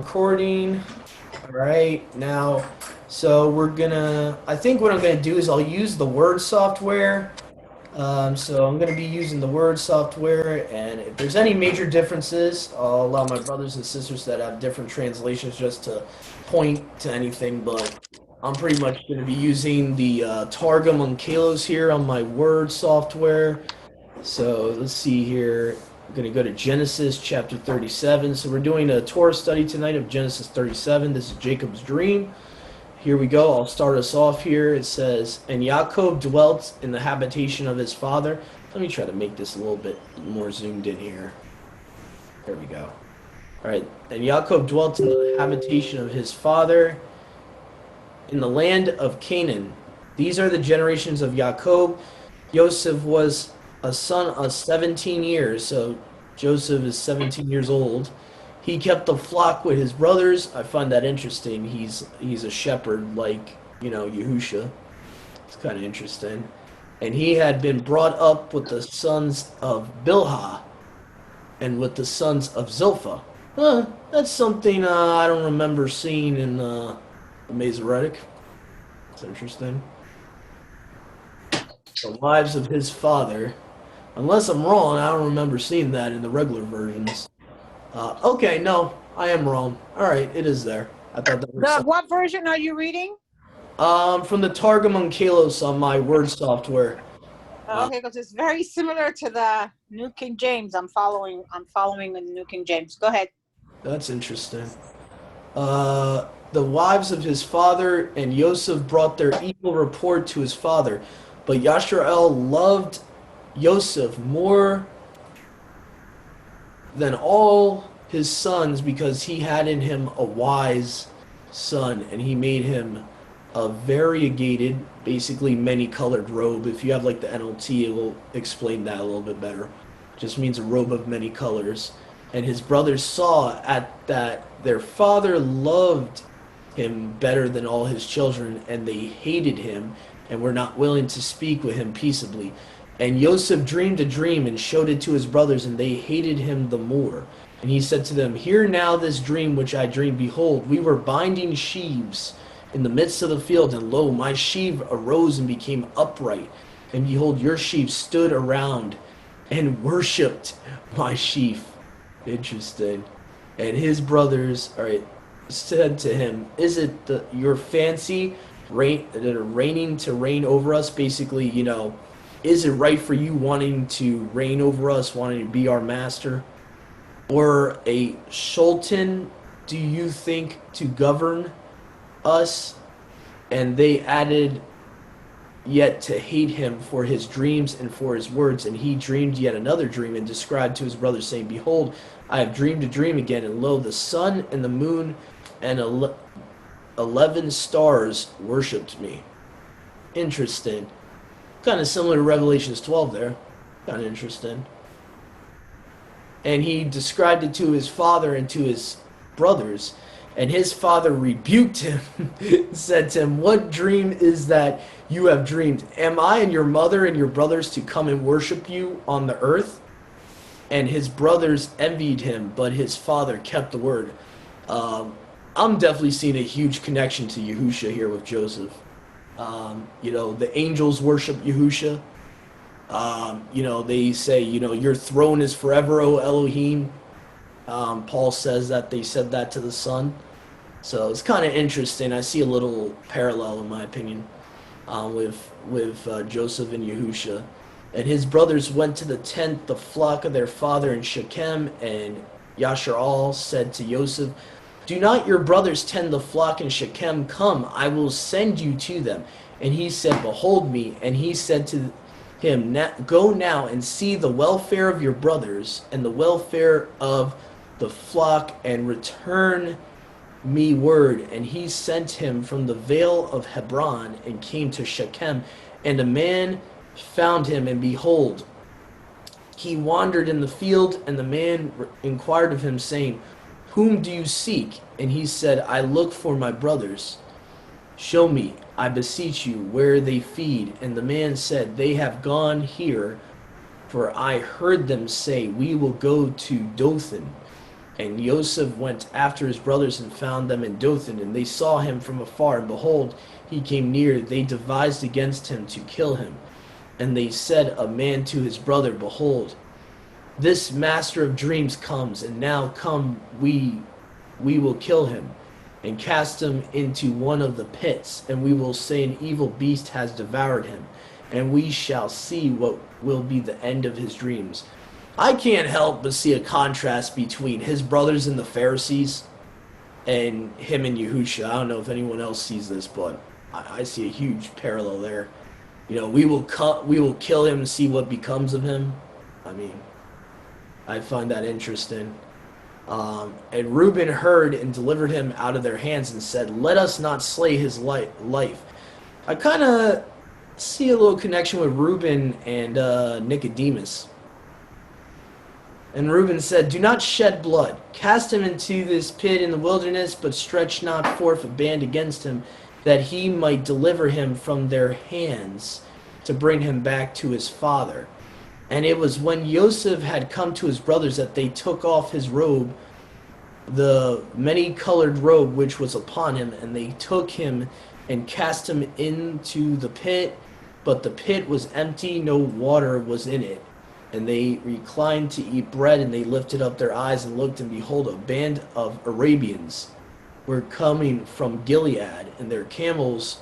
recording. All right, now, so I think what I'm gonna do is I'll use the Word software. So I'm gonna be using the Word software, and if there's any major differences, I'll allow my brothers and sisters that have different translations just to point to anything, but I'm pretty much gonna be using the Targum on Kalos here on my Word software. So let's see here. I'm going to go to Genesis chapter 37. So we're doing a Torah study tonight of Genesis 37. This is Jacob's dream. Here we go. I'll start us off here. It says, "And Yaakov dwelt in the habitation of his father." Let me try to make this a little bit more zoomed in here. There we go. All right. "And Yaakov dwelt in the habitation of his father in the land of Canaan. These are the generations of Yaakov. Joseph was a son of 17 years, so Joseph is 17 years old. He kept the flock with his brothers." I find that interesting. He's a shepherd like, Yahusha. It's kind of interesting. "And he had been brought up with the sons of Bilhah and with the sons of Zilpah." That's something I don't remember seeing in the Masoretic. It's interesting. "The wives of his father." Unless I'm wrong, I don't remember seeing that in the regular versions. Okay, no, I am wrong. All right, it is there. I thought that was something. What version are you reading? From the Targum on Kalos on my Word software. Okay, because it's very similar to the New King James. I'm following the New King James. Go ahead. That's interesting. The wives of his father and Yosef brought their evil report to his father, but Yashrael loved Yosef more than all his sons because he had in him a wise son, and he made him a variegated, basically many-colored robe. If you have like the NLT, it will explain that a little bit better. It just means a robe of many colors. "And his brothers saw at that their father loved him better than all his children, and they hated him and were not willing to speak with him peaceably. And Joseph dreamed a dream and showed it to his brothers, and they hated him the more. And he said to them, 'Hear now this dream which I dreamed. Behold, we were binding sheaves in the midst of the field, and lo, my sheaf arose and became upright. And behold, your sheaf stood around and worshipped my sheaf.'" Interesting. "And his brothers, all right, said to him, 'Is it your fancy that are reigning to reign over us?'" Basically, is it right for you wanting to reign over us, wanting to be our master? "Or a sultan do you think to govern us?" And they added yet to hate him for his dreams and for his words. And he dreamed yet another dream and described to his brothers, saying, "Behold, I have dreamed a dream again, and lo, the sun and the moon and 11 stars worshipped me." Interesting. Kind of similar to Revelations 12 there. Kind of interesting. "And he described it to his father and to his brothers. And his father rebuked him, said to him, 'What dream is that you have dreamed? Am I and your mother and your brothers to come and worship you on the earth?' And his brothers envied him, but his father kept the word." I'm definitely seeing a huge connection to Yahusha here with Joseph. The angels worship Yahusha. They say, "Your throne is forever, O Elohim." Paul says that they said that to the Son. So it's kind of interesting. I see a little parallel, in my opinion, with Joseph and Yahusha. "And his brothers went to the tent, the flock of their father in Shechem, and Yasharal said to Joseph, 'Do not your brothers tend the flock in Shechem? Come, I will send you to them.' And he said, 'Behold me.' And he said to him, 'Go now and see the welfare of your brothers and the welfare of the flock, and return me word.' And he sent him from the vale of Hebron and came to Shechem. And a man found him, and behold, he wandered in the field. And the man inquired of him, saying, 'Whom do you seek?' And he said, 'I look for my brothers. Show me, I beseech you, where they feed.' And the man said, 'They have gone here, for I heard them say, We will go to Dothan.' And Yosef went after his brothers and found them in Dothan, and they saw him from afar, and behold, he came near. They devised against him to kill him. And they said, a man to his brother, behold, this master of dreams comes, and now come we will kill him, and cast him into one of the pits, and we will say an evil beast has devoured him, and we shall see what will be the end of his dreams. I can't help but see a contrast between his brothers and the Pharisees and him and Yahusha. I don't know if anyone else sees this, but I see a huge parallel there. You know, we will kill him and see what becomes of him. I mean, I find that interesting. And Reuben heard and delivered him out of their hands and said, let us not slay his life. I kind of see a little connection with Reuben and Nicodemus. And Reuben said, do not shed blood. Cast him into this pit in the wilderness, but stretch not forth a band against him, that he might deliver him from their hands to bring him back to his father. And it was when Yosef had come to his brothers that they took off his robe, the many-colored robe which was upon him, and they took him and cast him into the pit. But the pit was empty, no water was in it. And they reclined to eat bread, and they lifted up their eyes and looked, and behold, a band of Arabians were coming from Gilead, and their camels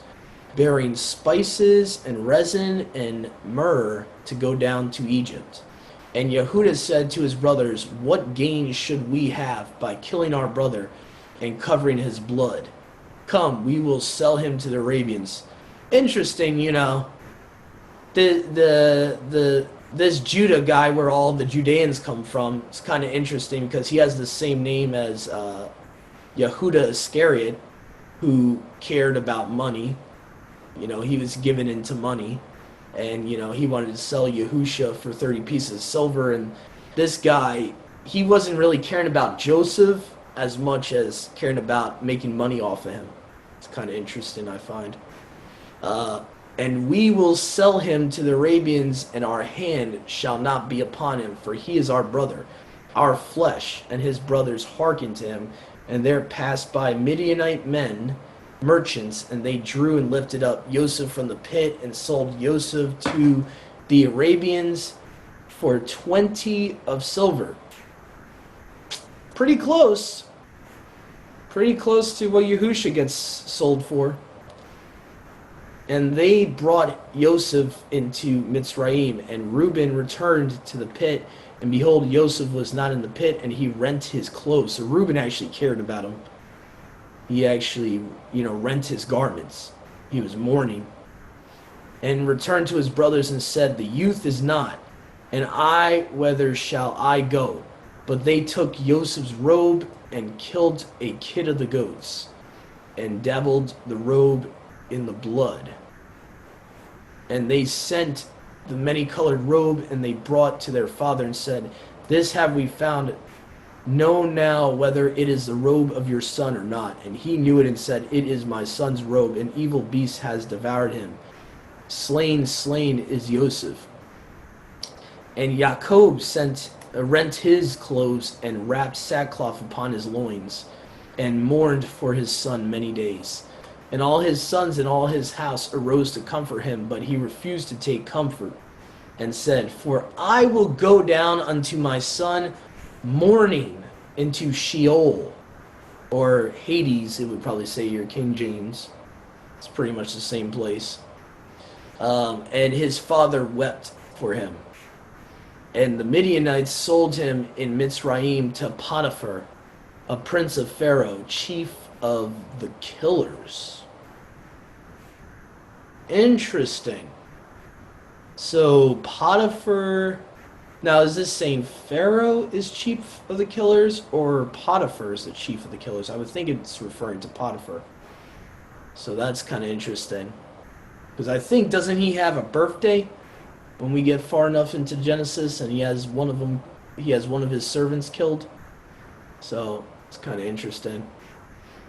bearing spices and resin and myrrh to go down to Egypt. And Yehuda said to his brothers, what gain should we have by killing our brother and covering his blood? Come, we will sell him to the Arabians. Interesting, you know, this Judah guy, where all the Judeans come from, it's kind of interesting because he has the same name as Yehuda Iscariot, who cared about money. You know, he was given into money, and you know, he wanted to sell Yahusha for 30 pieces of silver. And this guy, he wasn't really caring about Joseph as much as caring about making money off of him. It's kind of interesting, I find. And we will sell him to the Arabians, and our hand shall not be upon him, for he is our brother, our flesh. And his brothers hearkened to him, and there passed by Midianite men, merchants, and they drew and lifted up Joseph from the pit, and sold Joseph to the Arabians for 20 of silver. Pretty close to what Yahusha gets sold for. And they brought Joseph into Mitzrayim, and Reuben returned to the pit, and behold, Joseph was not in the pit, and he rent his clothes. So Reuben actually cared about him. He actually, you know, rent his garments. He was mourning. And returned to his brothers and said, the youth is not, and I, whither shall I go? But they took Joseph's robe and killed a kid of the goats, and dabbled the robe in the blood. And they sent the many-colored robe, and they brought to their father and said, this have we found. Know now whether it is the robe of your son or not. And he knew it and said, it is my son's robe. An evil beast has devoured him. Slain is Joseph. And Jacob rent his clothes and wrapped sackcloth upon his loins, and mourned for his son many days. And all his sons and all his house arose to comfort him, but he refused to take comfort, and said, for I will go down unto my son mourning into Sheol, or Hades, it would probably say here, King James. It's pretty much the same place. And his father wept for him. And the Midianites sold him in Mitzrayim to Potiphar, a prince of Pharaoh, chief of the killers. Interesting. So Potiphar, now is this saying Pharaoh is chief of the killers, or Potiphar is the chief of the killers? I would think it's referring to Potiphar. So that's kind of interesting. Because I think, doesn't he have a birthday when we get far enough into Genesis, and he has one of his servants killed? So it's kind of interesting.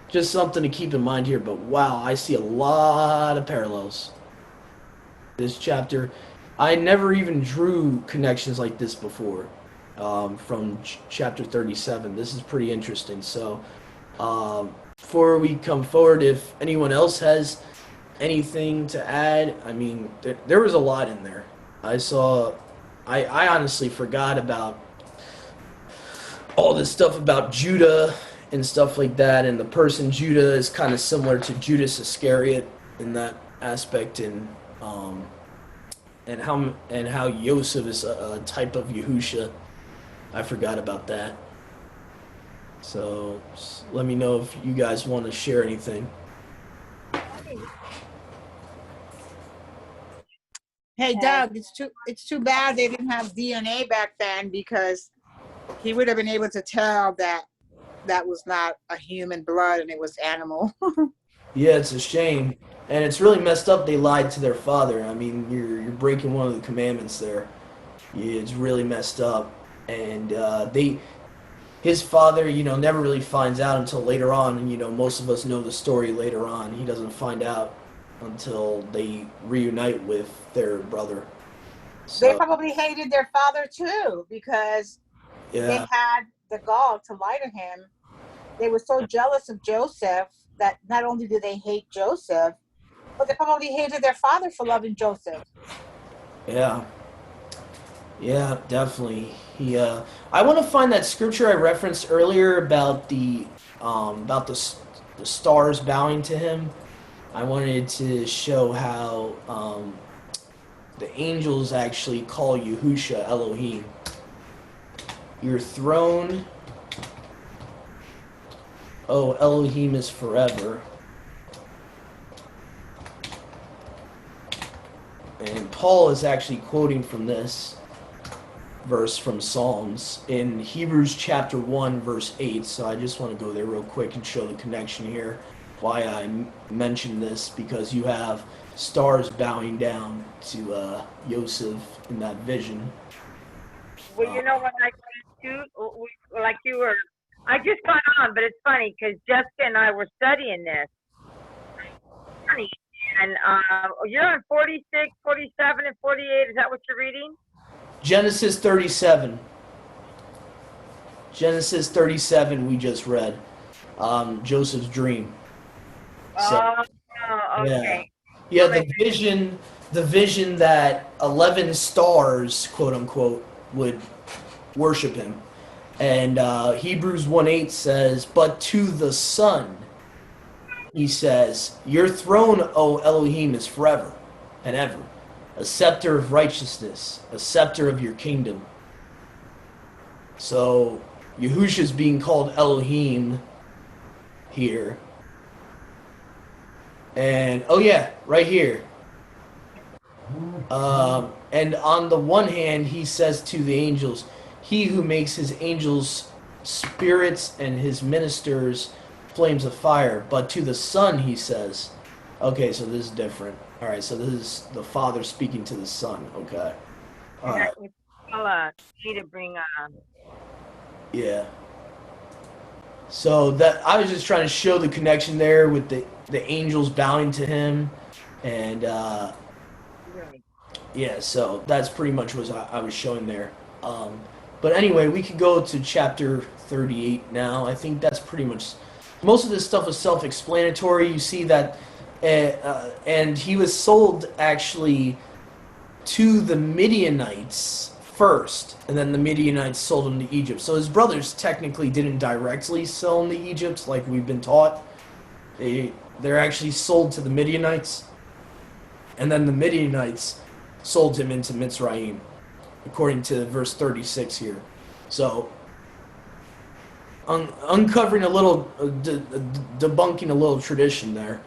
Just something to keep in mind here, but wow, I see a lot of parallels. This chapter, I never even drew connections like this before. from chapter 37. This is pretty interesting. So, before we come forward, if anyone else has anything to add, I mean, there was a lot in there. I saw, I honestly forgot about all this stuff about Judah and stuff like that, and the person Judah is kind of similar to Judas Iscariot in that aspect, um, and how Yosef is a type of Yahusha. I forgot about that. So let me know if you guys want to share anything. Hey Doug, it's too bad they didn't have DNA back then, because he would have been able to tell that that was not a human blood and it was animal. Yeah, it's a shame, and it's really messed up. They lied to their father. I mean, you're breaking one of the commandments there. Yeah, it's really messed up, and his father, never really finds out until later on, and most of us know the story later on. He doesn't find out until they reunite with their brother. They So probably hated their father too, because they yeah, had the gall to lie to him. They were so jealous of Joseph that not only did they hate Joseph, but they probably hated their father for loving Joseph. yeah, yeah, definitely. I want to find that scripture I referenced earlier about the stars bowing to him. I wanted to show how the angels actually call Yahusha Elohim. Your throne, oh Elohim, is forever. And Paul is actually quoting from this verse from Psalms in Hebrews chapter 1 verse 8. So I just want to go there real quick and show the connection here. Why I mentioned this, because you have stars bowing down to Yosef in that vision. Well, you know what I do? Like you were, I just got on, but it's funny because Jessica and I were studying this. Funny. And you're on 46, 47, and 48. Is that what you're reading? Genesis 37. Genesis 37 we just read. Joseph's dream. So Oh, yeah. okay. Yeah, the vision that 11 stars, quote unquote, would worship him. And Hebrews 1:8 says, "But to the Son, he says, Your throne, O Elohim, is forever and ever. A scepter of righteousness, a scepter of your kingdom." So Yahusha is being called Elohim here. And oh yeah, right here. And on the one hand, he says to the angels, "He who makes his angels spirits and his ministers flames of fire." But to the Son, he says, okay, so this is different. All right, so this is the Father speaking to the Son. Okay. All right. I'll need to bring. Yeah. So that I was just trying to show the connection there with the angels bowing to him, and yeah, so that's pretty much what I was showing there. Um, but anyway, we could go to chapter 38 now. I think that's pretty much most of this stuff is self-explanatory. You see that, and he was sold actually to the Midianites first, and then the Midianites sold him to Egypt. So his brothers technically didn't directly sell him to Egypt, like we've been taught. They're actually sold to the Midianites, and then the Midianites sold him into Mitzrayim, according to verse 36 here. So, uncovering a little, debunking a little tradition there.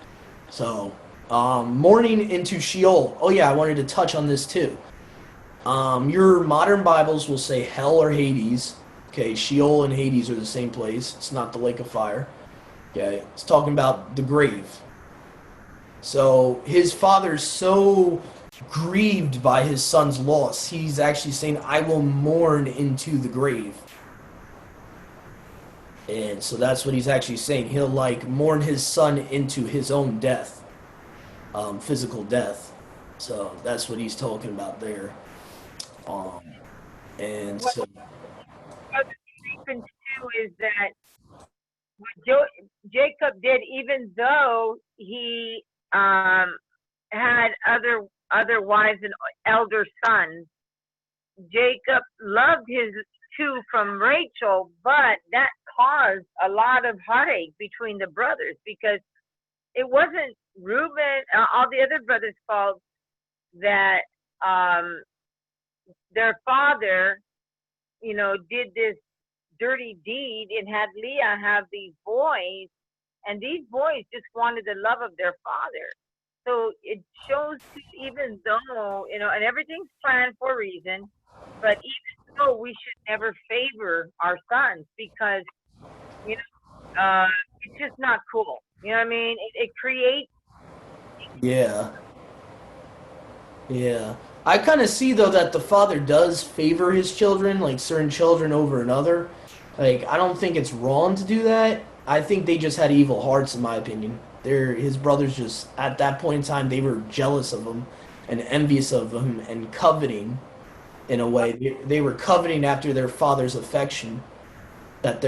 So, mourning into Sheol. Oh yeah, I wanted to touch on this too. Your modern Bibles will say hell or Hades. Okay, Sheol and Hades are the same place. It's not the lake of fire. Okay, it's talking about the grave. So his father's so grieved by his son's loss, he's actually saying, "I will mourn into the grave." And so that's what he's actually saying. He'll like mourn his son into his own death, physical death. So that's what he's talking about there. Um, and What so happens too is that what Jacob did, even though he had other wives and elder sons, Jacob loved his two from Rachel, but that caused a lot of heartache between the brothers because it wasn't Reuben, all the other brothers' fault that their father, did this dirty deed and had Leah have these boys, and these boys just wanted the love of their father. So it shows, even though, and everything's planned for a reason, but even though we should never favor our sons because, it's just not cool. You know what I mean? It creates. Yeah. Yeah. I kind of see, though, that the father does favor his children, like certain children over another. Like, I don't think it's wrong to do that. I think they just had evil hearts, in my opinion. His brothers just, at that point in time, they were jealous of him and envious of him and coveting, in a way. They were coveting after their father's affection that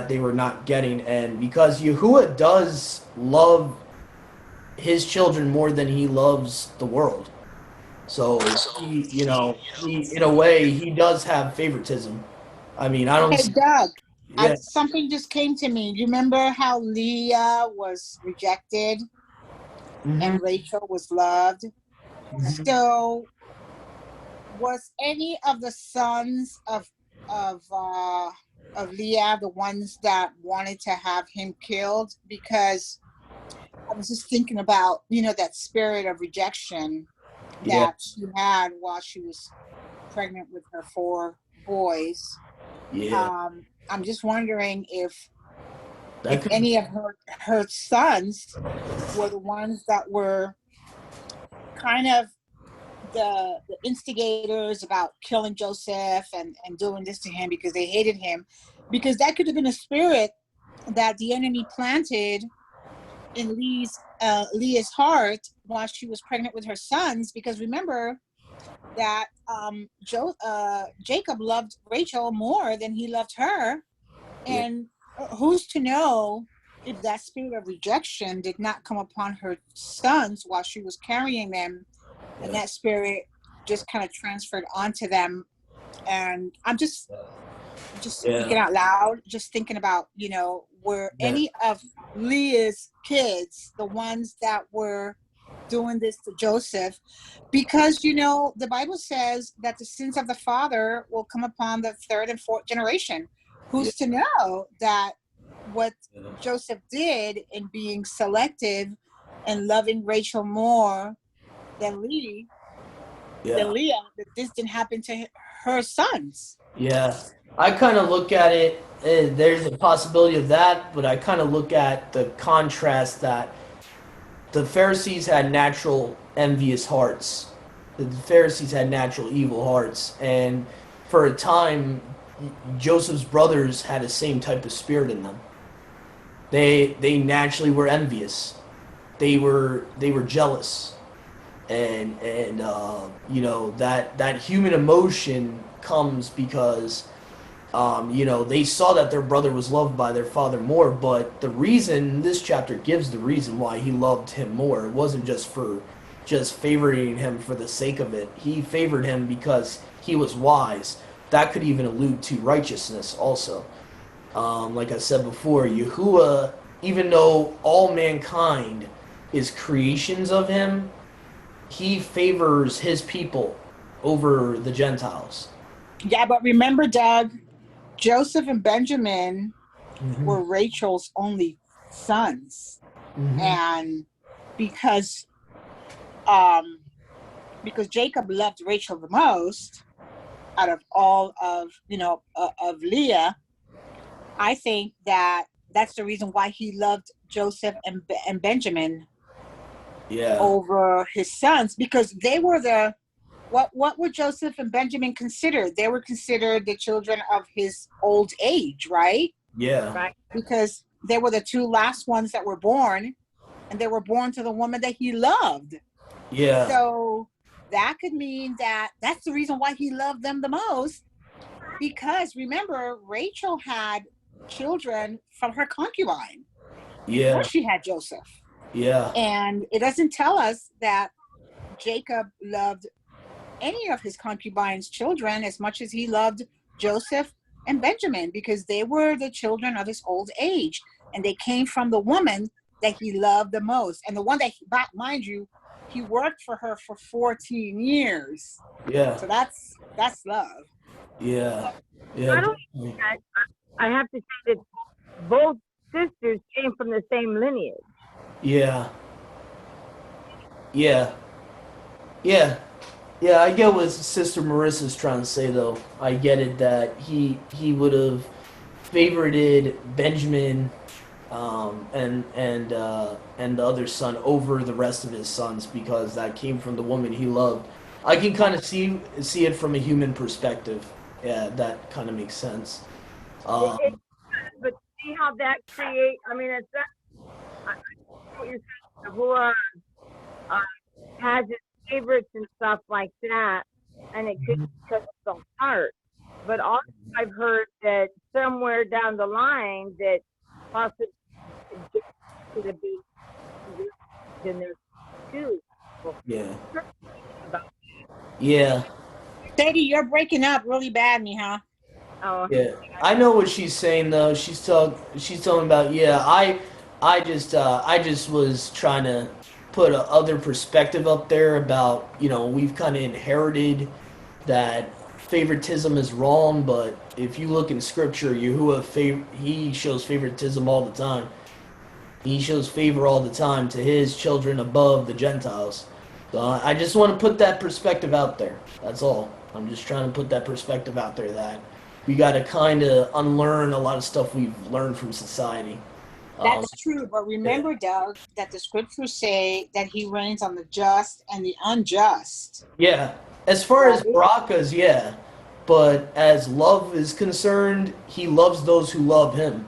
they were not getting. And because Yahuwah does love his children more than he loves the world. So he in a way, he does have favoritism. I mean, I don't Hey, see, Doug, yeah. something just came to me. You remember how Leah was rejected and Rachel was loved? Mhm. So, was any of the sons of Leah the ones that wanted to have him killed? Because I was just thinking about that spirit of rejection Yeah, that she had while she was pregnant with her 4 boys. yeah. I'm just wondering if That could, any of her sons were the ones that were kind of the instigators about killing Joseph and doing this to him because they hated him, because that could have been a spirit that the enemy planted in Leah's heart while she was pregnant with her sons. Because remember that Jacob loved Rachel more than he loved her, yeah, and who's to know if that spirit of rejection did not come upon her sons while she was carrying them, and yeah, that spirit just kind of transferred onto them. And I'm just yeah, speaking out loud, just thinking about, were yeah, any of Leah's kids the ones that were doing this to Joseph? Because, the Bible says that the sins of the father will come upon the 3rd and 4th generation. yeah, Who's to know that what yeah, Joseph did in being selective and loving Rachel more than yeah. Leah, that this didn't happen to her sons? Yeah. I kind of look at it, there's a possibility of that, but I kind of look at the contrast that the Pharisees had natural envious hearts. The Pharisees had natural evil hearts. And for a time, Joseph's brothers had the same type of spirit in them. They naturally were envious. They were jealous, and that human emotion comes because they saw that their brother was loved by their father more. But the reason this chapter gives the reason why he loved him more, it wasn't just favoring him for the sake of it. He favored him because he was wise. That could even allude to righteousness also. Like I said before, Yahuwah, even though all mankind is creations of him, he favors his people over the Gentiles. Yeah, but remember, Doug, Joseph and Benjamin Mm-hmm. were Rachel's only sons. Mm-hmm. And because um because Jacob loved Rachel the most out of all of Leah, I think that that's the reason why he loved Joseph and Benjamin Yeah. over his sons, because they were what were Joseph and Benjamin considered? They were considered the children of his old age, right? Yeah. Right. Because they were the 2 last ones that were born, and they were born to the woman that he loved. Yeah. So that could mean that that's the reason why he loved them the most, Because remember, Rachel had children from her concubine before Yeah, she had Joseph. yeah, And it doesn't tell us that Jacob loved any of his concubine's children as much as he loved Joseph and Benjamin, because they were the children of his old age. And they came from the woman that he loved the most. And the one that, mind you, he worked for her for 14 years. yeah, So that's love. yeah, yeah, I don't. definitely. I have to say that both sisters came from the same lineage. Yeah, yeah, yeah. Yeah, I get what Sister Marissa's trying to say, though. I get it that he would have favorited Benjamin, and the other son over the rest of his sons because that came from the woman he loved. I can kind of see it from a human perspective. Yeah, that kind of makes sense. It, Um, it, but see how that creates. I mean, it's that. I know what you're saying. Who has his favorites and stuff like that, and it could touch the heart. But also, I've heard that somewhere down the line that possibly could have been in there too. yeah, About, yeah, Sadie, you're breaking up really bad, Mija. oh, yeah. I know what she's saying though. She's talking about yeah. I just was trying to put a other perspective up there about we've kind of inherited that favoritism is wrong, but if you look in scripture, he shows favoritism all the time. He shows favor all the time to his children above the Gentiles. So I just want to put that perspective out there. That's all. I'm just trying to put that perspective out there that we got to kind of unlearn a lot of stuff we've learned from society. Um, That's true, but yeah. remember, Doug, that the scriptures say that he reigns on the just and the unjust. Yeah. As far as Right? Baraka's, yeah. But as love is concerned, he loves those who love him.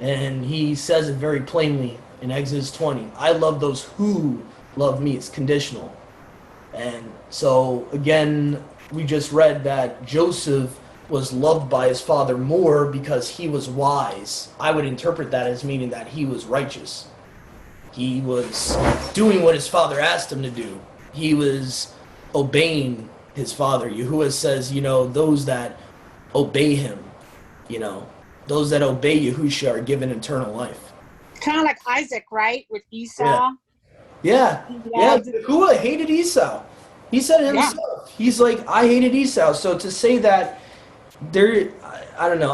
And he says it very plainly in Exodus 20. I love those who love me. It's conditional. And so, again, we just read that Joseph was loved by his father more because he was wise. I would interpret that as meaning that he was righteous. He was doing what his father asked him to do. He was obeying his father. Yahuwah says, those that obey him, those that obey Yahusha are given eternal life. Kind of like Isaac, right? With Esau. Yeah. Yeah. He Yeah. loved- Yahuwah hated Esau. He said it himself. Yeah. He's like, I hated Esau. So to say that I don't know.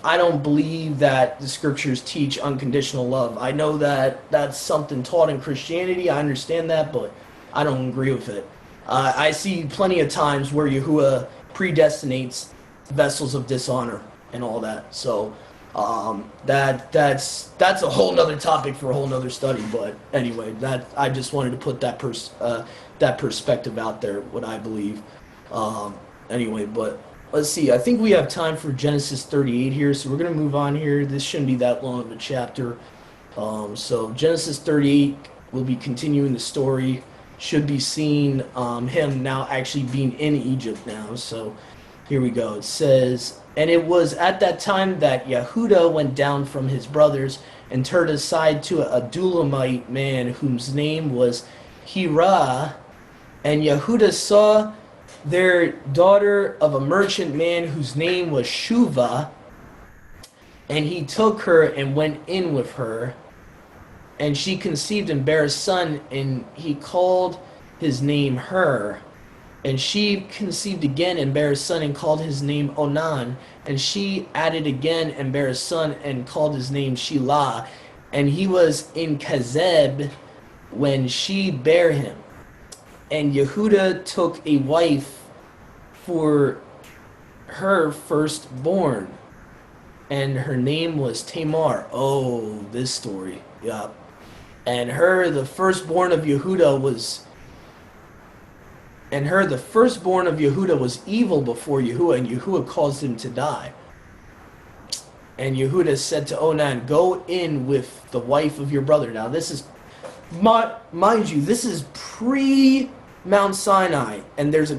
I don't believe that the scriptures teach unconditional love. I know that that's something taught in Christianity. I understand that, but I don't agree with it. I see plenty of times where Yahuwah predestinates vessels of dishonor and all that. So that's a whole nother topic for a whole nother study. But anyway, that I just wanted to put that perspective out there, what I believe. Anyway, but let's see. I think we have time for Genesis 38 here, so we're going to move on here. This shouldn't be that long of a chapter. So Genesis 38 will be continuing the story. Should be seeing him now actually being in Egypt now. So here we go. It says, and it was at that time that Yehuda went down from his brothers and turned aside to a Adulamite man whose name was Hirah. And Yehuda saw their daughter of a merchant man whose name was Shuvah, and he took her and went in with her, and she conceived and bare a son, and he called his name Her. And she conceived again and bare a son and called his name Onan. And she added again and bare a son and called his name Shelah. And he was in Kazeb when she bare him. And Yehuda took a wife for her firstborn, and her name was Tamar. Oh, this story. Yeah. And her, the firstborn of Yehuda was evil before Yahuwah, and Yahuwah caused him to die. And Yehuda said to Onan, go in with the wife of your brother. Now this is, mind you, this is Mount Sinai, and there's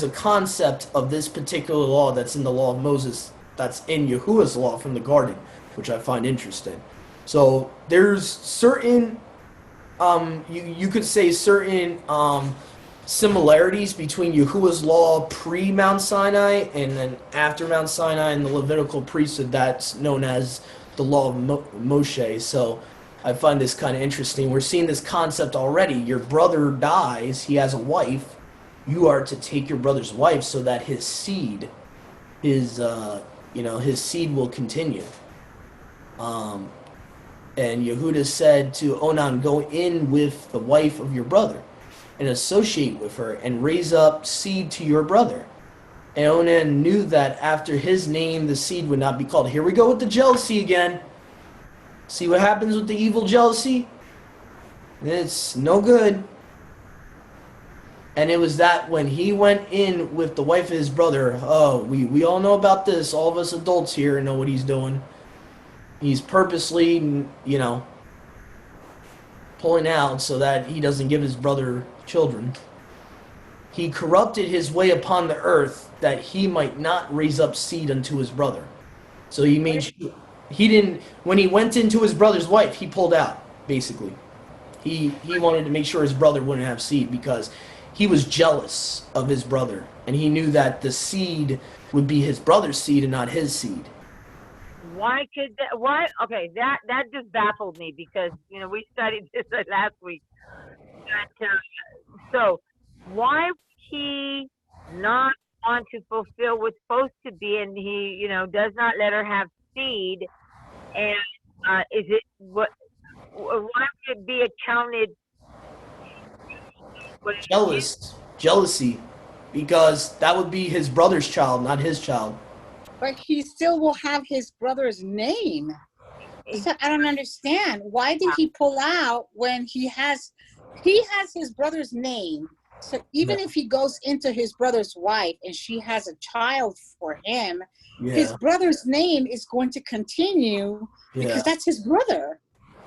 a concept of this particular law that's in the law of Moses, that's in Yahuwah's law from the garden, which I find interesting. So there's certain you could say certain similarities between Yahuwah's law pre Mount Sinai and then after Mount Sinai and the Levitical priesthood that's known as the law of Moshe. So I find this kind of interesting. We're seeing this concept already. Your brother dies, he has a wife. You are to take your brother's wife so that his seed, his seed will continue. And Yehuda said to Onan, go in with the wife of your brother and associate with her and raise up seed to your brother. And Onan knew that after his name the seed would not be called. Here we go with the jealousy again. See what happens with the evil jealousy? It's no good. And it was that when he went in with the wife of his brother, we all know about this. All of us adults here know what he's doing. He's purposely, pulling out so that he doesn't give his brother children. He corrupted his way upon the earth that he might not raise up seed unto his brother. So he made sure he didn't, when he went into his brother's wife, he pulled out, basically. He wanted to make sure his brother wouldn't have seed because he was jealous of his brother. And he knew that the seed would be his brother's seed and not his seed. Why could that? Why? Okay, that just baffled me because we studied this last week. But, so why would he not want to fulfill what's supposed to be, and he does not let her have seed? And is it what? Why would it be accounted? Jealousy, because that would be his brother's child, not his child. But he still will have his brother's name. So I don't understand. Why did he pull out when he has his brother's name? So even if he goes into his brother's wife and she has a child for him, his brother's name is going to continue because that's his brother.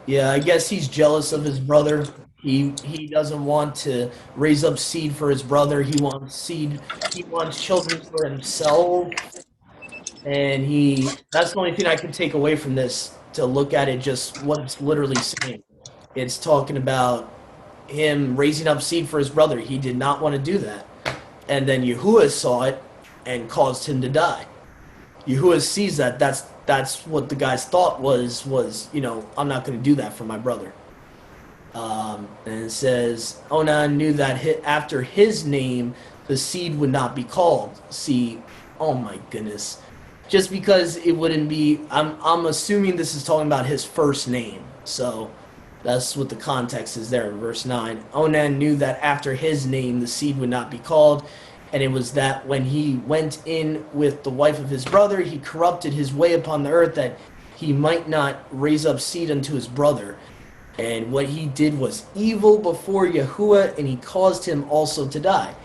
Yeah, I guess he's jealous of his brother. He doesn't want to raise up seed for his brother. He wants seed. He wants children for himself. And that's the only thing I can take away from this, to look at it just what it's literally saying. It's talking about him raising up seed for his brother. He did not want to do that. And then Yahuwah saw it and caused him to die. Yahuwah sees that. That's what the guy's thought was, I'm not going to do that for my brother. And it says, Onan knew that after his name, the seed would not be called. See, oh my goodness. Just because it wouldn't be, I'm assuming this is talking about his first name. So that's what the context is there in verse 9. Onan knew that after his name the seed would not be called, and it was that when he went in with the wife of his brother, he corrupted his way upon the earth that he might not raise up seed unto his brother. And what he did was evil before Yahuwah, and he caused him also to die.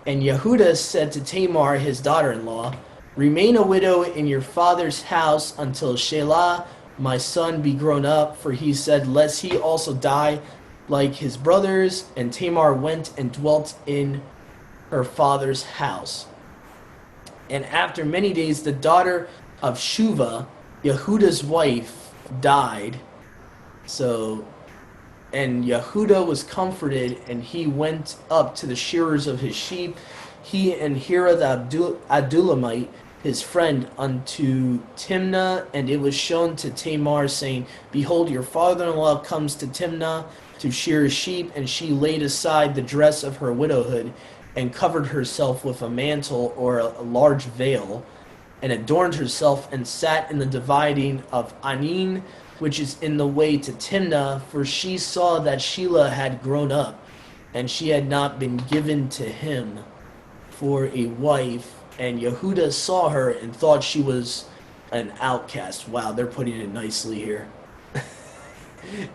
And Yehuda said to Tamar, his daughter-in-law, remain a widow in your father's house until Shelah, my son, be grown up. For he said, lest he also die like his brothers. And Tamar went and dwelt in her father's house. And after many days, the daughter of Shuvah, Yehuda's wife, died. And Yehuda was comforted, and he went up to the shearers of his sheep, he and Hira the Adulamite, his friend, unto Timnah. And it was shown to Tamar, saying, behold, your father-in-law comes to Timnah to shear his sheep. And she laid aside the dress of her widowhood, and covered herself with a mantle or a large veil, and adorned herself, and sat in the dividing of Anin, which is in the way to Timnah, for she saw that Shelah had grown up, and she had not been given to him for a wife. And Yehuda saw her and thought she was an outcast. Wow, they're putting it nicely here.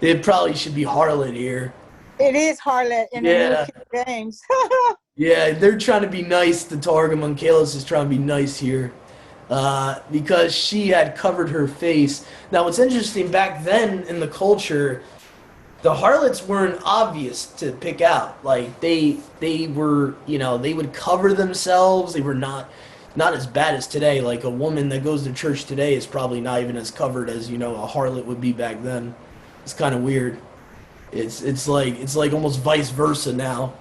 It probably should be harlot here. It is harlot in the New King James. Yeah, they're trying to be nice. The Targum on Kalos is trying to be nice here. Because she had covered her face. Now, what's interesting, back then in the culture, the harlots weren't obvious to pick out. Like they were, they would cover themselves. They were not as bad as today. Like a woman that goes to church today is probably not even as covered as a harlot would be back then. It's kind of weird. It's like almost vice versa now.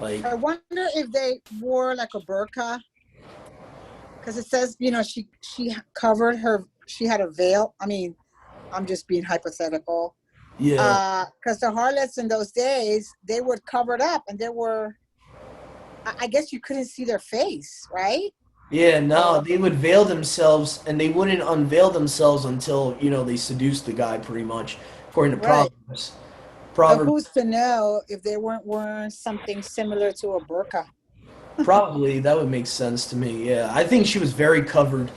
Like I wonder if they wore like a burqa, because it says, she covered her. She had a veil. I mean, I'm just being hypothetical. yeah. Because the harlots in those days, they were covered up, and they were. I guess you couldn't see their face, right? Yeah, no, Or they would veil themselves and they wouldn't unveil themselves until, they seduced the guy pretty much, according to right. Proverbs. But Proverbs who's to know if they weren't wearing something similar to a burqa? probably that would make sense to me. Yeah. I think she was very covered.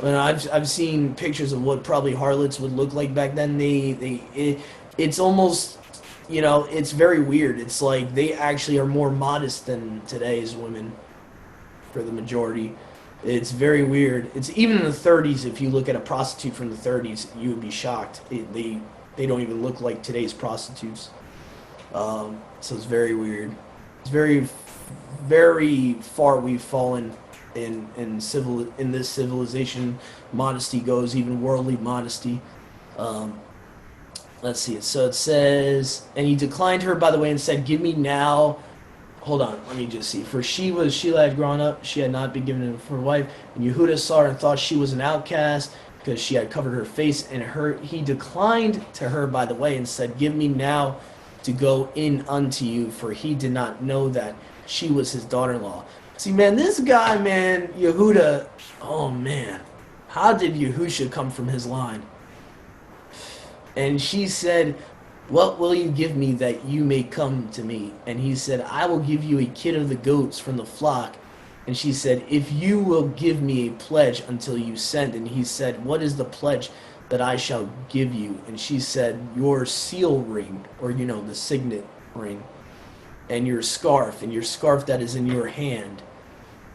And I've seen pictures of what probably harlots would look like back then. It's almost, it's very weird. It's like they actually are more modest than today's women for the majority. It's very weird. It's even in the 30s. If you look at a prostitute from the 30s, you would be shocked. They don't even look like today's prostitutes. So it's very weird. It's very far we've fallen in this civilization. Modesty goes, even worldly modesty. Um, let's see it. So it says, and he declined her, by the way, and said, "Give me now." Hold on, let me just see. For Sheila had grown up; she had not been given him for a wife. And Yehuda saw her and thought she was an outcast because she had covered her face. And he declined to her, by the way, and said, "Give me now to go in unto you," for he did not know that she was his daughter-in-law. See, man, this guy, man, Yehuda. Oh man, how did Yehusha come from his line? And she said, "What will you give me that you may come to me?" And he said, "I will give you a kid of the goats from the flock." And she said, "If you will give me a pledge until you send." And he said, "What is the pledge that I shall give you?" And she said, "Your seal ring, or the signet ring, and your scarf that is in your hand."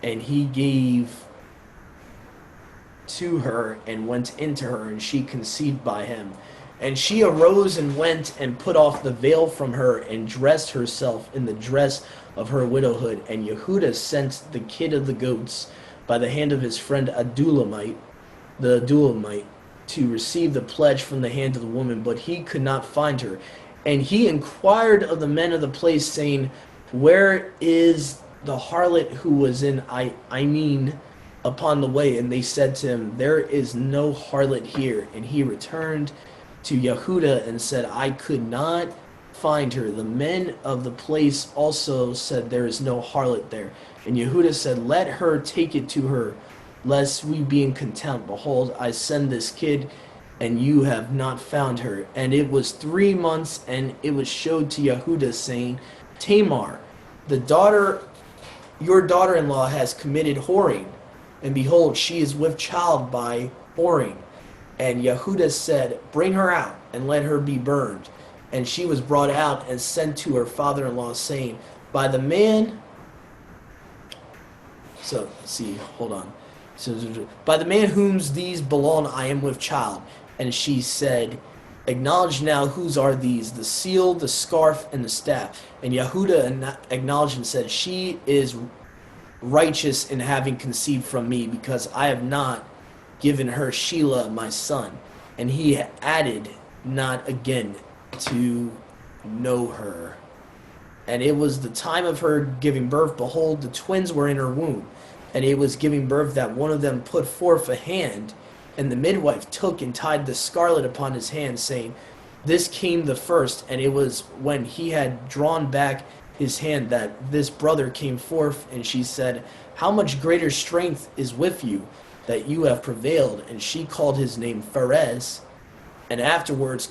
And he gave to her and went into her, and she conceived by him. And she arose and went and put off the veil from her and dressed herself in the dress of her widowhood. And Yehuda sent the kid of the goats by the hand of his friend the Adulamite, to receive the pledge from the hand of the woman, but he could not find her. And he inquired of the men of the place, saying, "Where is the harlot who was in I mean upon the way?" And they said to him, "There is no harlot here." And he returned to Yehuda and said, "I could not find her." The men of the place also said, "There is no harlot there." And Yehuda said, "Let her take it to her, lest we be in contempt. Behold, I send this kid, and you have not found her." And it was 3 months, and it was showed to Yehuda, saying, "Tamar, your daughter-in-law has committed whoring, and behold, she is with child by whoring." And Yehuda said, "Bring her out, and let her be burned." And she was brought out and sent to her father-in-law, saying, "By the man..." So, see, hold on. So, "By the man whom's these belong, I am with child." And she said, "Acknowledge now whose are these, the seal, the scarf, and the staff." And Yehuda acknowledged and said, "She is righteous in having conceived from me, because I have not given her Sheila my son." And he added not again to know her. And it was the time of her giving birth. Behold, the twins were in her womb. And it was giving birth that one of them put forth a hand. And the midwife took and tied the scarlet upon his hand, saying, "This came the first." And it was when he had drawn back his hand that this brother came forth. And she said, "How much greater strength is with you, that you have prevailed?" And she called his name Pharez. And afterwards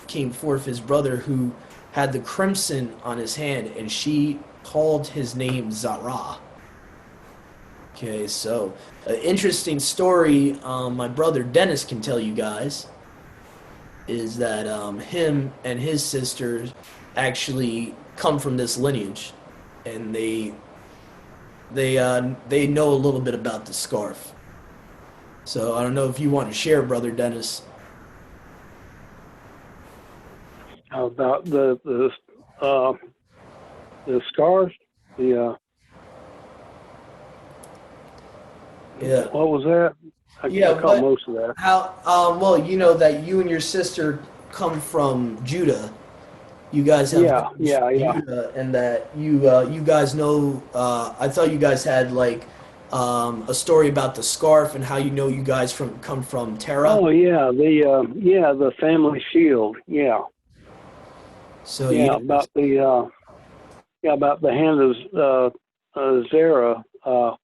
came forth his brother, who had the crimson on his hand, and she called his name Zara. Okay, so an interesting story my brother Dennis can tell you guys is that him and his sisters actually come from this lineage, and they know a little bit about the scarf. So I don't know if you want to share, brother Dennis. about the scars. Yeah. What was that? I Yeah, caught but most of that. how, well, you know that you and your sister come from Judah. You guys have Yeah, lineage yeah, from yeah. Judah, and that you guys know. I thought you guys had like a story about the scarf and how you know you guys come from Terah. Oh yeah, the family shield. Yeah, So yeah, yeah, about the hand of Zerah. The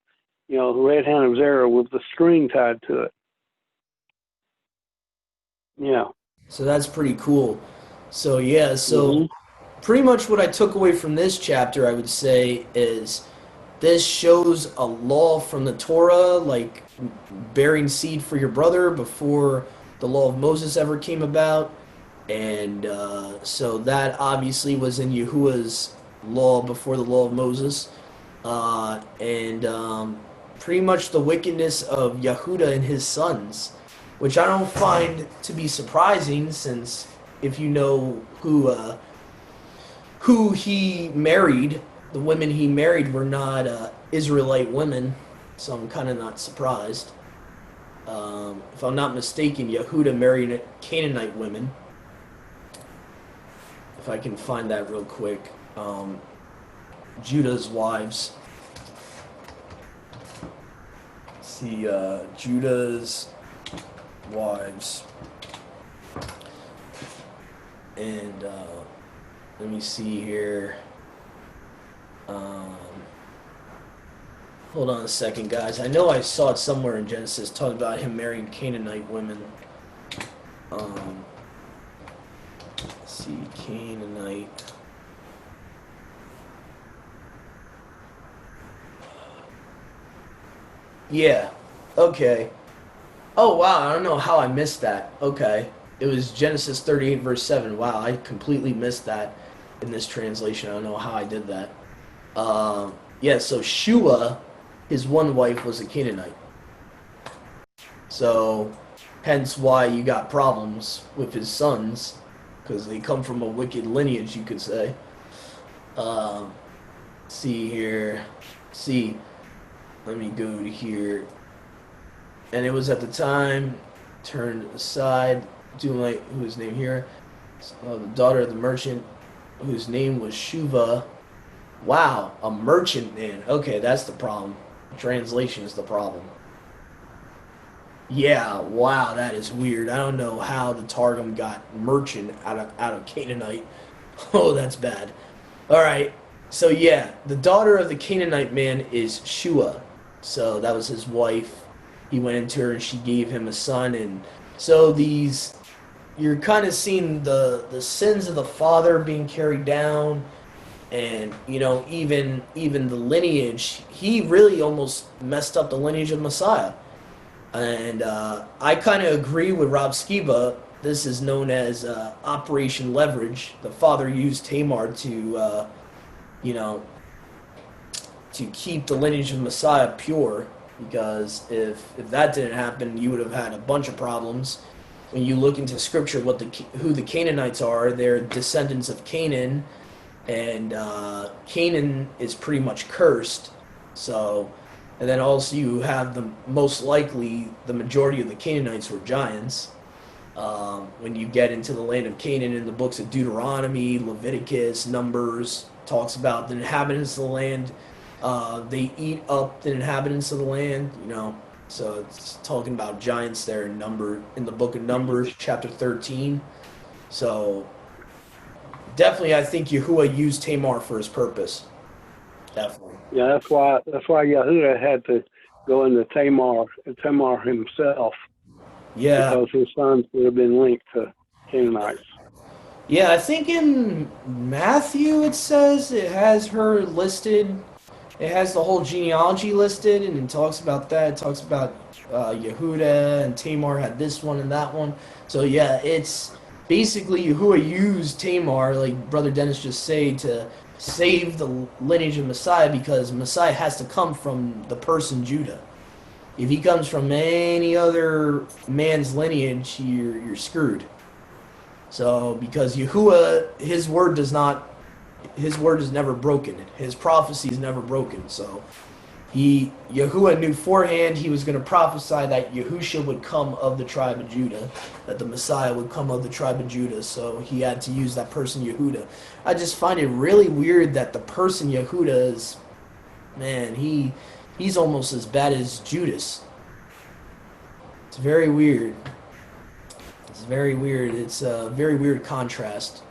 red hand of Zerah with the string tied to it. Yeah. so that's pretty cool. So yeah, Hmm. so pretty much what I took away from this chapter, I would say, is this shows a law from the Torah, like bearing seed for your brother before the law of Moses ever came about. And so that obviously was in Yahuwah's law before the law of Moses. And pretty much the wickedness of Yehuda and his sons, which I don't find to be surprising, since if you know who he married, the women he married were not Israelite women, so I'm kind of not surprised. If I'm not mistaken, Yehuda married Canaanite women. If I can find that real quick. Judah's wives. Let's see, Judah's wives. And let me see here. Hold on a second, guys. I know I saw it somewhere in Genesis talking about him marrying Canaanite women. Let's see, Canaanite. Yeah. Okay. Oh wow, I don't know how I missed that. Okay. It was Genesis 38 verse 7. Wow, I completely missed that in this translation. I don't know how I did that. Yeah, so Shua, his one wife, was a Canaanite. So hence why you got problems with his sons, because they come from a wicked lineage, you could say. Um, see here. See, let me go to here. And it was at the time turned aside, Dumite, whose name here, the daughter of the merchant, whose name was Shuva. Wow, a merchant man. Okay, that's the problem. Translation is the problem. Yeah, wow, that is weird. I don't know how the Targum got merchant out of Canaanite. Oh, that's bad. All right. So yeah, the daughter of the Canaanite man is Shua. So that was his wife. He went into her and she gave him a son, and so these you're kind of seeing the sins of the father being carried down, and even the lineage. He really almost messed up the lineage of Messiah. And I kind of agree with Rob Skiba. This is known as Operation Leverage. The father used Tamar you know, to keep the lineage of Messiah pure. Because if that didn't happen, you would have had a bunch of problems. When you look into Scripture, who the Canaanites are, they're descendants of Canaan, and Canaan is pretty much cursed. So, and then also you have the majority of the Canaanites were giants. When you get into the land of Canaan in the books of Deuteronomy, Leviticus, Numbers, talks about the inhabitants of the land. They eat up the inhabitants of the land, So it's talking about giants there in the book of Numbers, chapter 13. So definitely, I think Yahuwah used Tamar for his purpose. Definitely. Yeah, that's why Yehuda had to go into Tamar himself, Yeah. because his sons would have been linked to Canaanites. Yeah, I think in Matthew it says it has her listed. It has the whole genealogy listed, and it talks about that. It talks about Yehuda and Tamar had this one and that one. So yeah, it's basically Yahuwah used Tamar, like Brother Dennis just said, to save the lineage of Messiah, because Messiah has to come from the person Judah. If he comes from any other man's lineage, you're screwed. So because Yahuwah, his word is never broken. His prophecy is never broken. So Yahuwah knew beforehand he was going to prophesy that Yahusha would come of the tribe of Judah, that the Messiah would come of the tribe of Judah. So he had to use that person Yehuda. I just find it really weird that the person Yehuda is, man, he's almost as bad as Judas. It's very weird. It's very weird. It's a very weird contrast.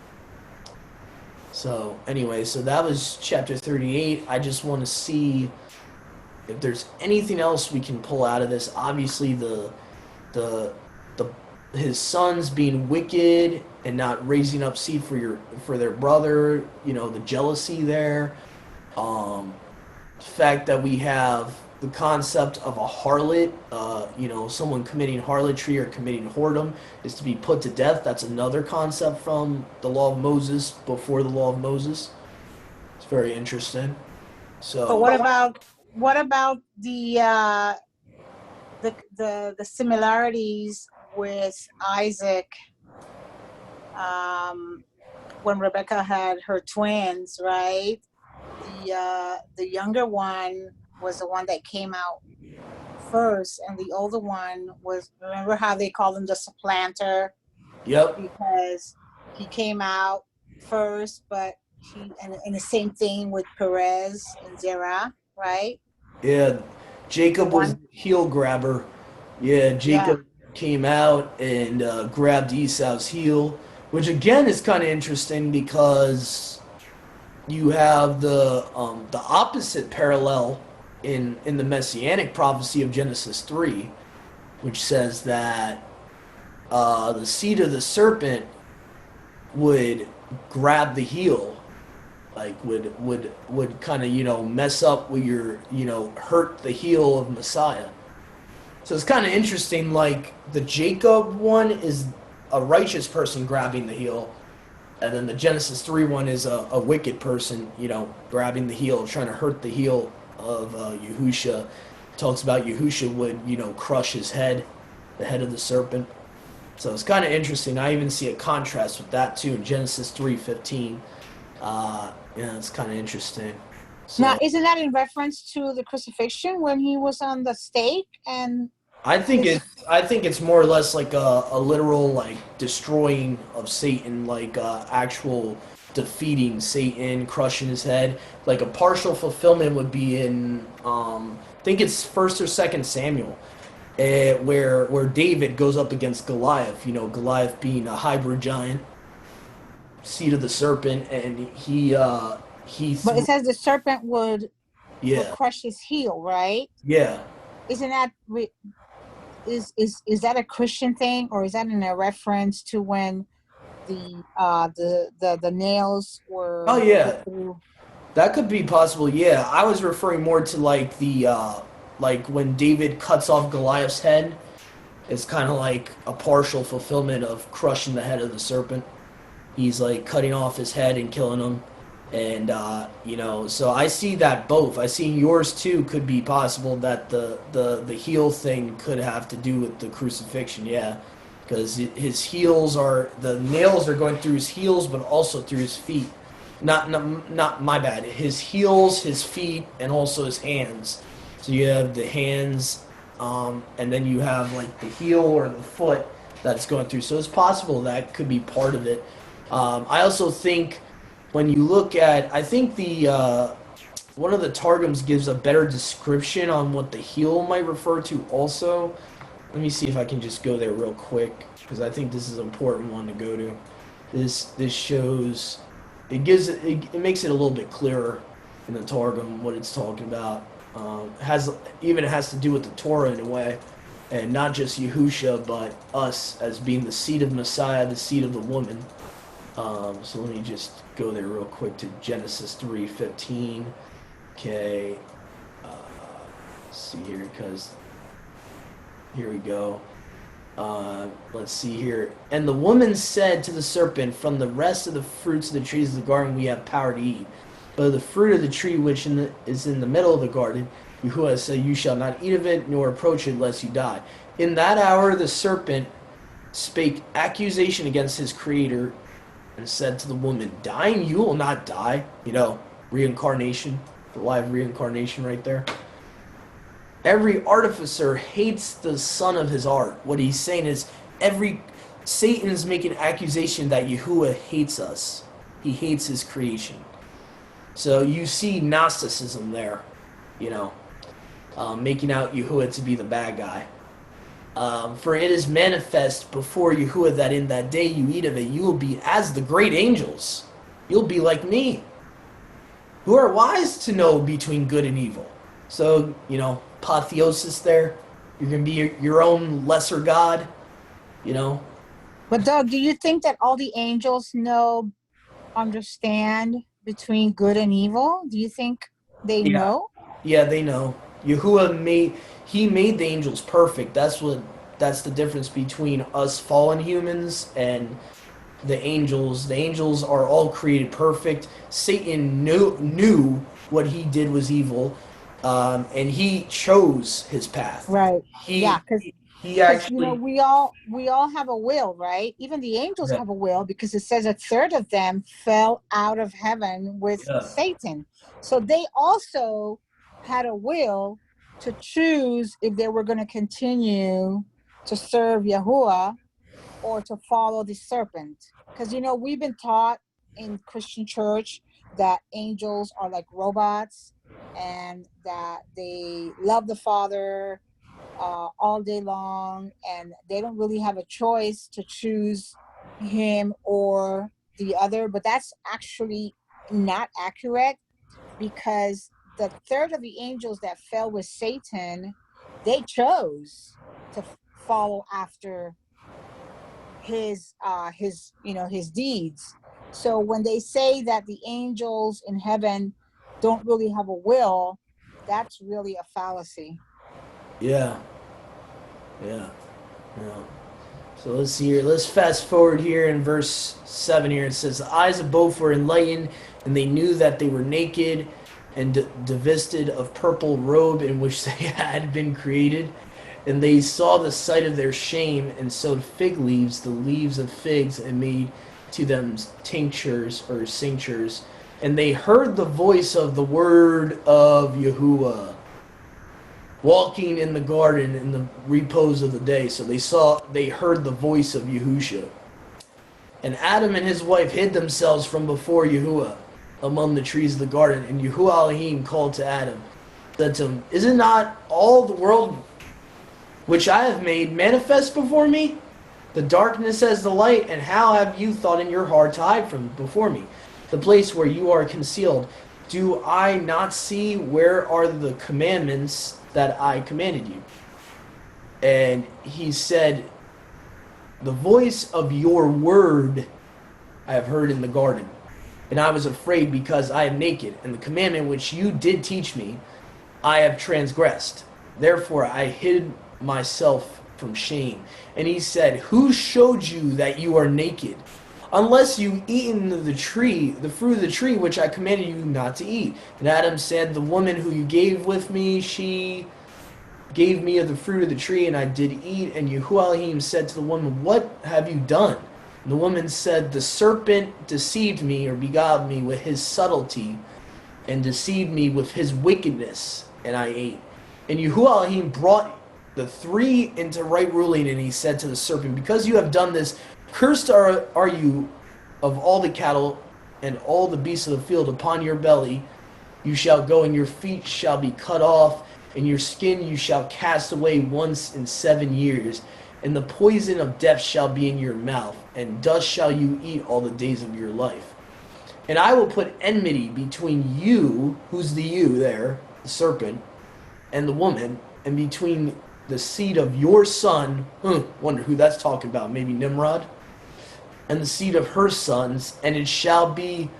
So anyway, so that was chapter 38. I just want to see if there's anything else we can pull out of this. Obviously, the his sons being wicked and not raising up seed for their brother. You know, the jealousy there. The fact that we have the concept of a harlot. You know, someone committing harlotry or committing whoredom is to be put to death. That's another concept from the law of Moses, before the law of Moses. It's very interesting. So, But what about the similarities with Isaac, when Rebecca had her twins, right? The younger one was the one that came out first, and the older one was, remember how they called him the supplanter? yep. Because he came out first, but and the same thing with Perez and Zerah, right? Yeah, Jacob was One, the heel grabber. Yeah, yeah. Jacob came out and grabbed Esau's heel, which again is kind of interesting because you have the opposite parallel in the messianic prophecy of Genesis 3, which says that the seed of the serpent would grab the heel, like would kind of, you know, mess up with your, you know, hurt the heel of Messiah. So it's kind of interesting. Like the Jacob one is a righteous person grabbing the heel, and then the Genesis 3 one is a wicked person, you know, grabbing the heel, trying to hurt the heel of Yahusha. Talks about Yahusha would, you know, crush his head, the head of the serpent. So it's kind of interesting. I even see a contrast with that too in Genesis 3:15. Yeah, it's kind of interesting. So Now, isn't that in reference to the crucifixion when he was on the stake? And I think his, it's more or less like a literal like destroying of Satan, like actual defeating Satan, crushing his head. Like a partial fulfillment would be in I think it's First or Second Samuel, where David goes up against Goliath. You know, Goliath being a hybrid giant, seed of the serpent, and but it says the serpent would yeah, crush his heel, right? yeah. Isn't that is that a Christian thing, or is that in a reference to when the nails Oh were yeah, put through? that could be possible. Yeah, I was referring more to like the like when David cuts off Goliath's head. It's kind of like a partial fulfillment of crushing the head of the serpent. He's like cutting off his head and killing him, and you know. So I see that both. I see yours too. Could be possible that the heel thing could have to do with the crucifixion. Yeah, because his heels are, the nails are going through his heels, but also through his feet. Not my bad. His heels, his feet, and also his hands. So you have the hands, and then you have like the heel or the foot that's going through. So it's possible that could be part of it. I also think when you look at, I think the one of the Targums gives a better description on what the heel might refer to also. Let me see if I can just go there real quick, because I think this is an important one to go to. This shows, it makes it a little bit clearer in the Targum what it's talking about. It has to do with the Torah in a way, and not just Yahusha, but us as being the seed of Messiah, the seed of the woman. So let me just go there real quick to Genesis 3:15. Okay, let's see here, because here we go. Let's see here. And the woman said to the serpent, "From the rest of the fruits of the trees of the garden we have power to eat. But of the fruit of the tree which is in the middle of the garden, Yahuwah said, you shall not eat of it, nor approach it, lest you die." In that hour the serpent spake accusation against his creator, and said to the woman, dying you will not die. Reincarnation, the live reincarnation right there. Every artificer hates the son of his art. What he's saying is Satan is making an accusation that Yahuwah hates us. He hates his creation. So you see Gnosticism there, making out Yahuwah to be the bad guy. For it is manifest before Yahuwah that in that day you eat of it, you will be as the great angels. You'll be like me, who are wise to know between good and evil. So, apotheosis there. You're going to be your own lesser god, But Doug, do you think that all the angels understand between good and evil? Do you think they know? Yeah, they know. Yahuwah made the angels perfect. That's the difference between us fallen humans and the angels. The angels are all created perfect. Satan knew what he did was evil, and he chose his path. Right. Because he actually, we all have a will, right? Even the angels have a will, because it says a third of them fell out of heaven with Satan. So they also had a will to choose if they were going to continue to serve Yahuwah or to follow the serpent. Because, we've been taught in Christian church that angels are like robots and that they love the Father all day long, and they don't really have a choice to choose him or the other. But that's actually not accurate, because the third of the angels that fell with Satan, they chose to follow after his deeds. So when they say that the angels in heaven don't really have a will, that's really a fallacy. Yeah. So let's see here. Let's fast forward here in verse 7 here. It says, the eyes of both were enlightened, and they knew that they were naked and divested of purple robe in which they had been created. And they saw the sight of their shame, and sewed fig leaves, the leaves of figs, and made to them tinctures or cinctures. And they heard the voice of the word of Yahuwah, walking in the garden in the repose of the day. So they heard the voice of Yahusha. And Adam and his wife hid themselves from before Yahuwah among the trees of the garden. And Yahuwah Elohim called to Adam, said to him, is it not all the world which I have made manifest before me? The darkness as the light, and how have you thought in your heart to hide from before me the place where you are concealed? Do I not see? Where are the commandments that I commanded you? And he said, the voice of your word I have heard in the garden, and I was afraid because I am naked, and the commandment which you did teach me I have transgressed. Therefore I hid myself from shame. And he said, who showed you that you are naked? Unless you eaten the fruit of the tree which I commanded you not to eat. And Adam said, the woman who you gave with me, she gave me of the fruit of the tree, and I did eat. And Yahuwah Elohim said to the woman, what have you done? And the woman said, the serpent deceived me, or beguiled me with his subtlety, and deceived me with his wickedness, and I ate. And Yahuwah Elohim brought the three into right ruling, and he said to the serpent, because you have done this, cursed are you of all the cattle and all the beasts of the field. Upon your belly you shall go, and your feet shall be cut off, and your skin you shall cast away once in 7 years. And the poison of death shall be in your mouth, and dust shall you eat all the days of your life. And I will put enmity between you, who's the you there, the serpent, and the woman, and between the seed of your son, wonder who that's talking about, maybe Nimrod, and the seed of her sons. And it shall be,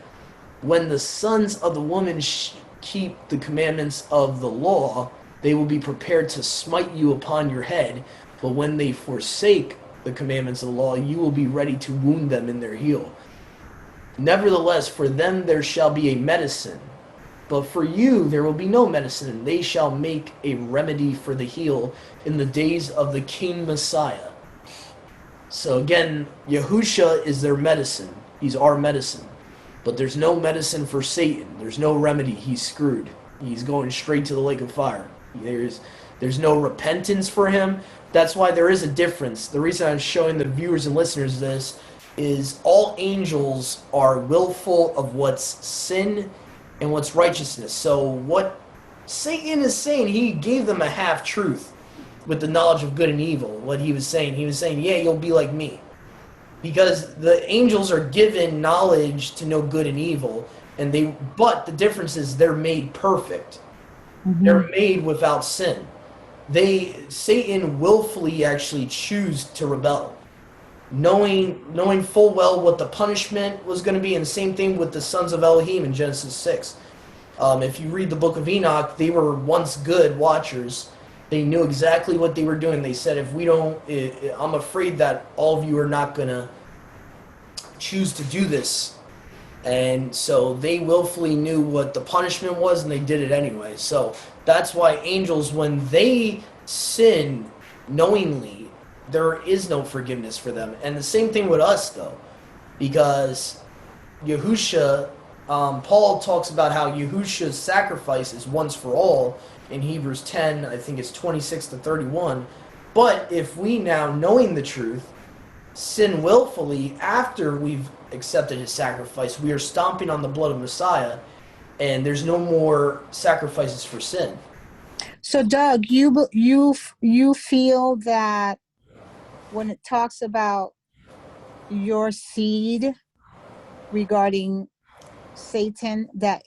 when the sons of the woman keep the commandments of the law, they will be prepared to smite you upon your head. But when they forsake the commandments of the law, you will be ready to wound them in their heel. Nevertheless, for them there shall be a medicine, but for you there will be no medicine. They shall make a remedy for the heel in the days of the King Messiah. So again, Yahusha is their medicine. He's our medicine. But there's no medicine for Satan. There's no remedy. He's screwed. He's going straight to the lake of fire. There's no repentance for him. That's why there is a difference. The reason I'm showing the viewers and listeners this is all angels are willful of what's sin and what's righteousness. So what Satan is saying, he gave them a half truth with the knowledge of good and evil. What he was saying, yeah, you'll be like me. Because the angels are given knowledge to know good and evil, but the difference is they're made perfect. Mm-hmm. They're made without sin. Satan willfully actually choose to rebel, knowing full well what the punishment was going to be, and same thing with the sons of Elohim in Genesis 6. If you read the book of Enoch, they were once good watchers. They knew exactly what they were doing. They said, if we don't, I'm afraid that all of you are not going to choose to do this. And so they willfully knew what the punishment was, and they did it anyway. So that's why angels, when they sin knowingly, there is no forgiveness for them. And the same thing with us, though, because Yahusha, Paul talks about how Yahusha's sacrifice is once for all in Hebrews 10, I think it's 26 to 31. But if we now, knowing the truth, sin willfully after we've accepted his sacrifice, we are stomping on the blood of Messiah, and there's no more sacrifices for sin. So, Doug, you feel that when it talks about your seed regarding Satan, that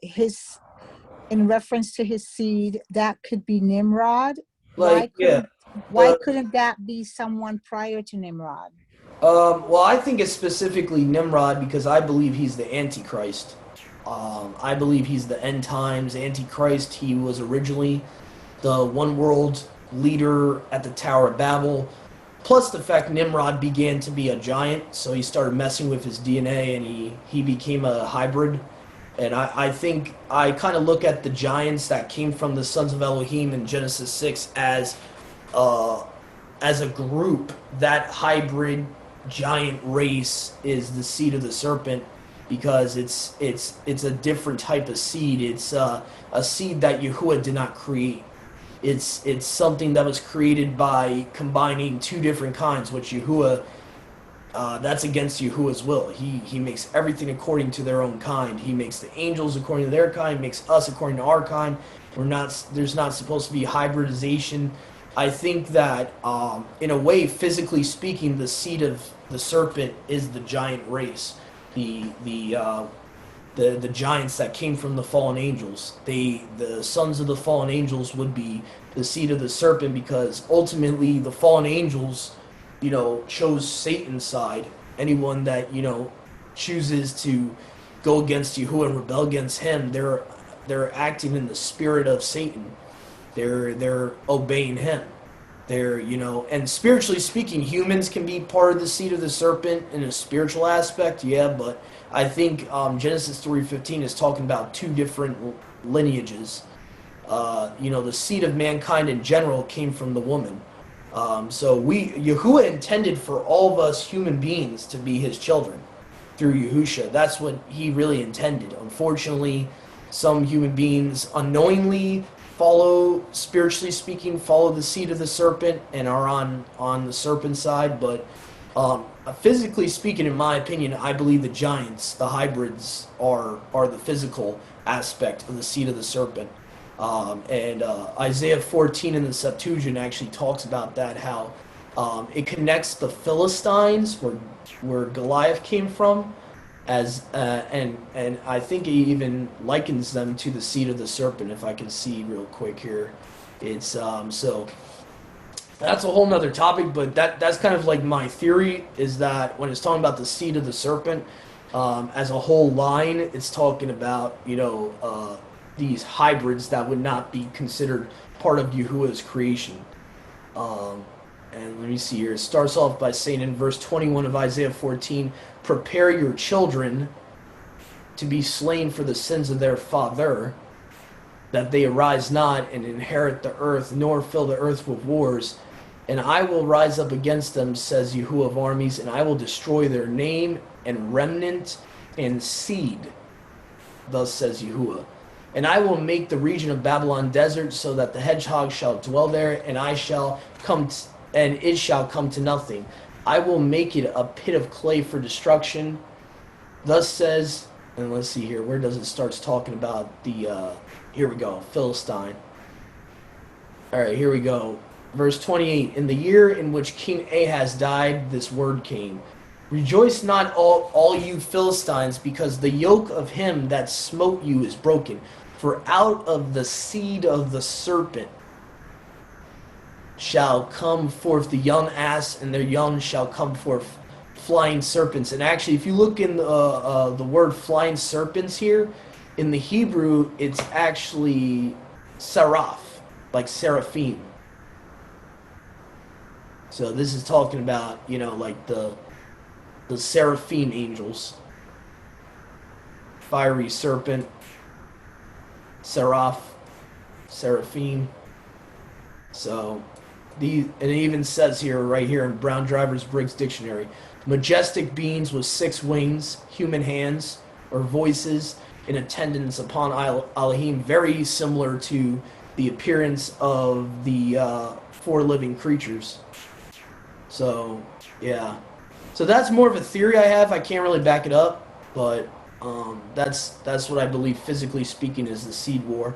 in reference to his seed, that could be Nimrod? Why couldn't that be someone prior to Nimrod? Well, I think it's specifically Nimrod because I believe he's the Antichrist. I believe he's the end times Antichrist. He was originally the one world leader at the Tower of Babel. Plus the fact Nimrod began to be a giant, so he started messing with his DNA and he became a hybrid. And I think I kind of look at the giants that came from the sons of Elohim in Genesis 6 as a group. That hybrid giant race is the seed of the serpent because it's a different type of seed. It's a seed that Yahuwah did not create. It's something that was created by combining two different kinds, which Yahuwah, that's against Yahuwah's will. He makes everything according to their own kind. He makes the angels according to their kind, makes us according to our kind. There's not supposed to be hybridization. I think that, in a way, physically speaking, the seed of the serpent is the giant race. The giants that came from the fallen angels. The sons of the fallen angels would be the seed of the serpent because ultimately the fallen angels, chose Satan's side. Anyone that, chooses to go against Yahuwah and rebel against him, they're acting in the spirit of Satan. They're obeying him. And spiritually speaking, humans can be part of the seed of the serpent in a spiritual aspect, yeah, but I think Genesis 3:15 is talking about two different lineages. The seed of mankind in general came from the woman. So Yahuwah intended for all of us human beings to be his children through Yahusha. That's what he really intended. Unfortunately, some human beings unknowingly spiritually speaking, follow the seed of the serpent and are on the serpent side. But physically speaking, in my opinion, I believe the giants, the hybrids, are the physical aspect of the seed of the serpent. Isaiah 14 in the Septuagint actually talks about that, how it connects the Philistines, where Goliath came from, and I think he even likens them to the seed of the serpent. If I can see real quick here, it's so that's a whole nother topic. But that's kind of like my theory, is that when it's talking about the seed of the serpent as a whole line, it's talking about these hybrids that would not be considered part of Yahuwah's creation. And let me see here. It starts off by saying in verse 21 of Isaiah 14, "Prepare your children to be slain for the sins of their father, that they arise not and inherit the earth, nor fill the earth with wars. And I will rise up against them, says Yahuwah of armies, and I will destroy their name and remnant and seed, thus says Yahuwah. And I will make the region of Babylon desert, so that the hedgehog shall dwell there, and it shall come to nothing. I will make it a pit of clay for destruction. Thus says, and let's see here, where does it starts talking about the, here we go, Philistine. All right, here we go. Verse 28, in the year in which King Ahaz died, this word came. Rejoice not all you Philistines, because the yoke of him that smote you is broken. For out of the seed of the serpent shall come forth the young ass, and their young shall come forth flying serpents. And actually, if you look in the word flying serpents here, in the Hebrew, it's actually seraph, like seraphim. So this is talking about, like the seraphim angels. Fiery serpent, seraph, seraphim. So, and it even says here, right here in Brown Driver's Briggs Dictionary, majestic beings with 6 wings, human hands, or voices, in attendance upon Elohim, very similar to the appearance of the 4 living creatures. So, yeah. So that's more of a theory I have. I can't really back it up, but that's what I believe, physically speaking, is the seed war.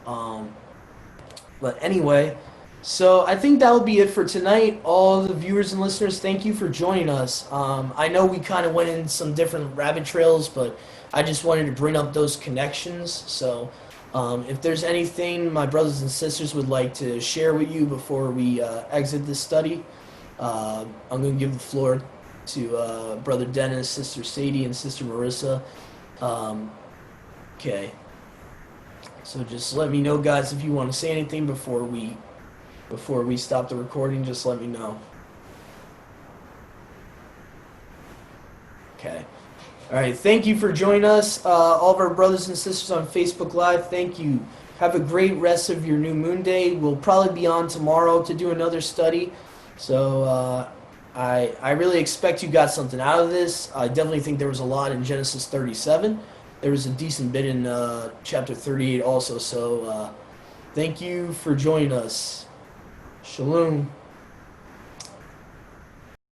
But anyway, so I think that will be it for tonight. All the viewers and listeners, thank you for joining us. I know we kind of went in some different rabbit trails, but I just wanted to bring up those connections. So if there's anything my brothers and sisters would like to share with you before we exit this study, I'm going to give the floor to Brother Dennis, Sister Sadie, and Sister Marissa. Okay. So just let me know, guys, if you want to say anything before we stop the recording. Just let me know. Okay. All right. Thank you for joining us, all of our brothers and sisters on Facebook Live. Thank you. Have a great rest of your new moon day. We'll probably be on tomorrow to do another study. So I really expect you got something out of this. I definitely think there was a lot in Genesis 37. There was a decent bit in chapter 38 also. So thank you for joining us. Shalom.